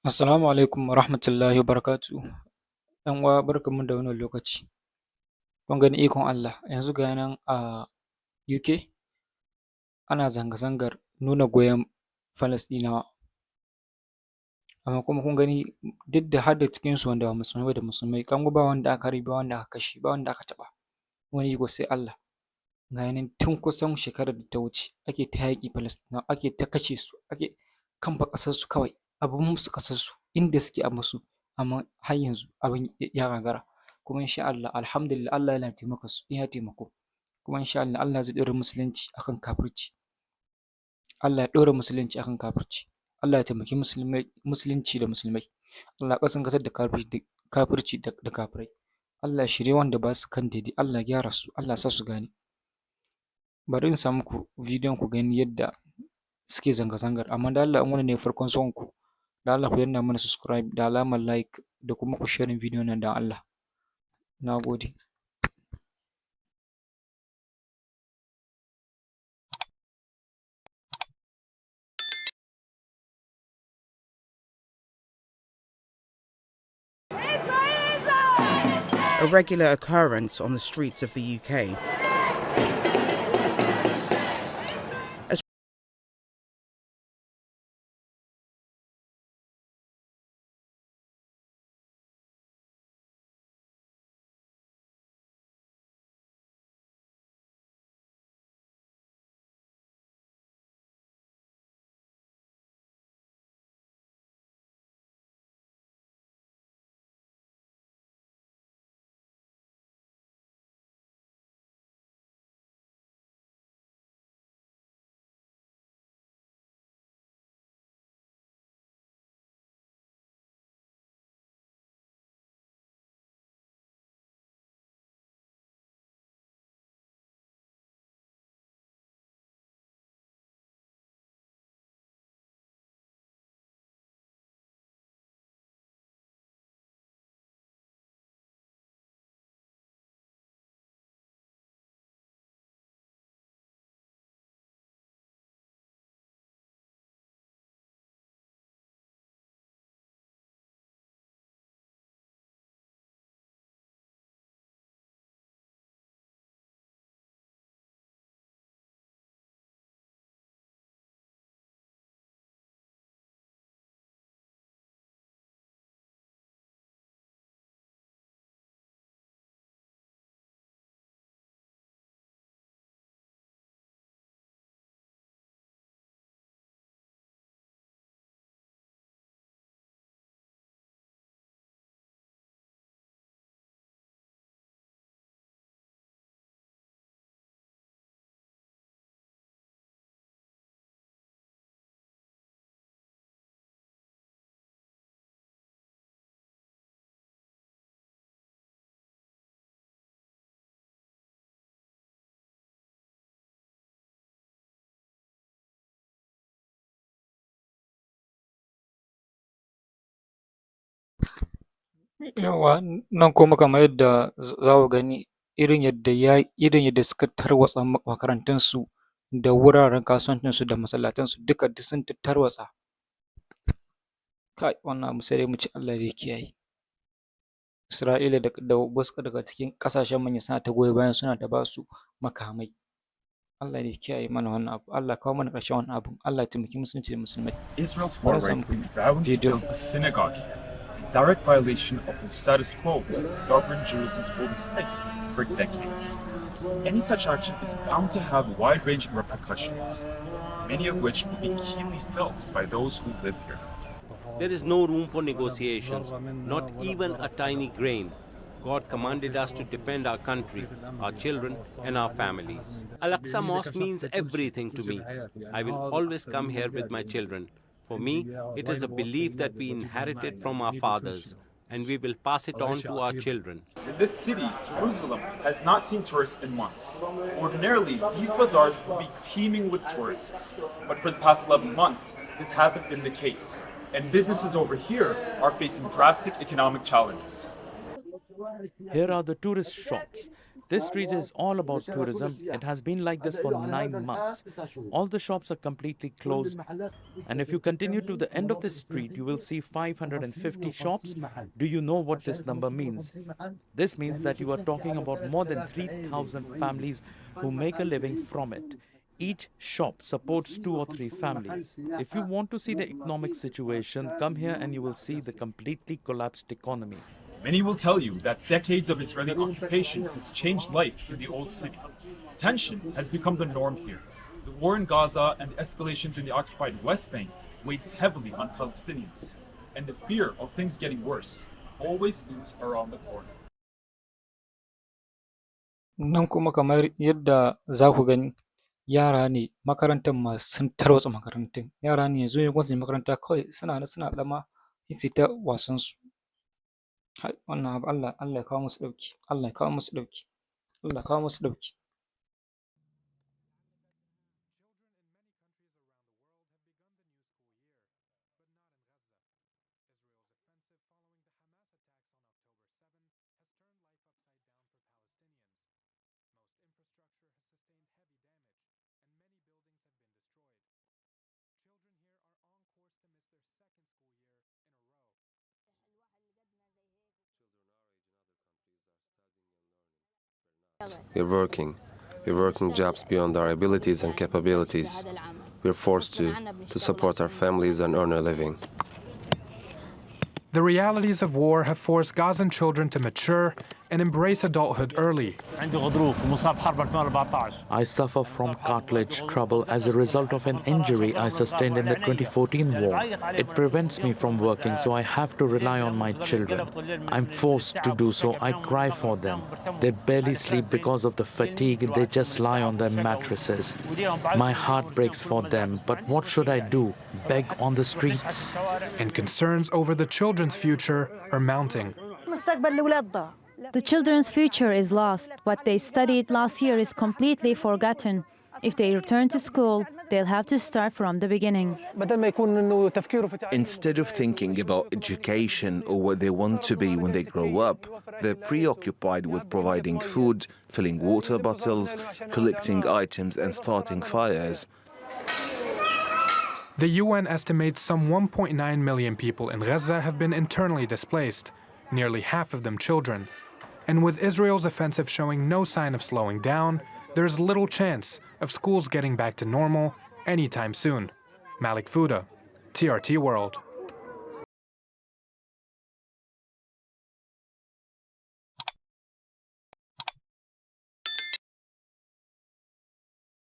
Assalamu alaikum wa rahmatullahi wa barakatuhu. ‘Yan uwa barkanmu da wannan lokaci. Kun gani ikon Allah, yanzu ga nan a UK ana zanga-zangar nuna goyon Falasɗinawa. Amma kuma kun gani duk da har da cikinsu wanda ba musulmai ba da musulmai, kan ba wanda aka harbe, ba wanda aka kashe, ba wanda aka taɓa. Wani iko sai Allah. Ga nan tun kusan shekarar da ta wuce ake ta yaƙi Falasɗinawa, ake ta kashe su, ake kamba ƙasarsu kawai, a bar musu ƙasarsu, inda suke a musu, amma har yanzu abin ya gagara. Kuma insha Allah, alhamdulillah, Allah yana taimakon su, iya taimako. Kuma insha Allah, Allah zai ɗora musulunci akan kafirci. Allah ya ɗora musulunci akan kafirci. Allah ya taimaki musulunci da musulmai. Allah ya ƙasƙantar da kafirci da kafirai. Allah ya shirye wanda ba su kan daidai, Allah ya gyara su, Allah ya sa su gane. Bari in sa muku bidiyon ku gani yadda suke zanga-zangar, amma da Allah in wannan ne farkon zuwan ku, da Allah ku danna mana subscribe da alamar like da kuma ku sharing bidiyon nan don Allah. Na gode. A regular occurrence on the streets of the UK. Yawwa nan kuma kamar yadda za ku gani irin yadda suka tarwatsa makarantunsu da wuraren kasuwancinsu da masallatansu duka duk sun tarwatsa. Kai wannan abu sai dai mu ce Allah dai ya kiyaye. Isra'ila da wasu daga cikin ƙasashen manya suna ta goyon bayan suna ta ba su makamai. Allah dai ya kiyaye mana wannan abu. Allah kawo mana ƙarshen wannan abun. Allah ya taimaki musulunci da musulmai. Israel's far right is vowing to build a synagogue, in direct violation of the status quo that has governed Jerusalem's holy sites for decades. Any such action is bound to have wide-ranging repercussions, many of which will be keenly felt by those who live here. There is no room for negotiations, not even a tiny grain. God commanded us to defend our country, our children, and our families. Al-Aqsa Mosque means everything to me. I will always come here with my children. For me, it is a belief that we inherited from our fathers, and we will pass it on to our children. In this city, Jerusalem, has not seen tourists in months. Ordinarily, these bazaars would be teeming with tourists. But for the past 11 months, this hasn't been the case. And businesses over here are facing drastic economic challenges. Here are the tourist shops. This street is all about tourism. It has been like this for 9 months. All the shops are completely closed. And if you continue to the end of this street, you will see 550 shops. Do you know what this number means? This means that you are talking about more than 3,000 families who make a living from it. Each shop supports 2 or 3 families. If you want to see the economic situation, come here and you will see the completely collapsed economy. Many will tell you that decades of Israeli occupation has changed life in the old city. Tension has become the norm here. The war in Gaza and escalations in the occupied West Bank weighs heavily on Palestinians, and the fear of things getting worse always looms around the corner. Nan kuma kamar yadda za ku gani, yara ne makarantar ma sun tarwatsa makarantun. Yara ne yanzu maimakon su je makaranta kawai suna nan suna zama su ta wasansu. Kai wannan abu Allah ya kawo musu ɗauki, Allah ya kawo musu ɗauki, Allah ya kawo musu ɗauki. We're working jobs beyond our abilities and capabilities. We're forced to support our families and earn a living. The realities of war have forced Gazan children to mature and embrace adulthood early. I suffer from cartilage trouble as a result of an injury I sustained in the 2014 war. It prevents me from working, so I have to rely on my children. I'm forced to do so. I cry for them. They barely sleep because of the fatigue. They just lie on their mattresses. My heart breaks for them, but what should I do? Beg on the streets? And concerns over the children's future are mounting. The children's future is lost. What they studied last year is completely forgotten. If they return to school, they'll have to start from the beginning. Instead of thinking about education or what they want to be when they grow up, they're preoccupied with providing food, filling water bottles, collecting items and starting fires. The UN estimates some 1.9 million people in Gaza have been internally displaced, nearly half of them children. And with Israel's offensive showing no sign of slowing down, there's little chance of schools getting back to normal anytime soon. Malik Fouda, TRT World.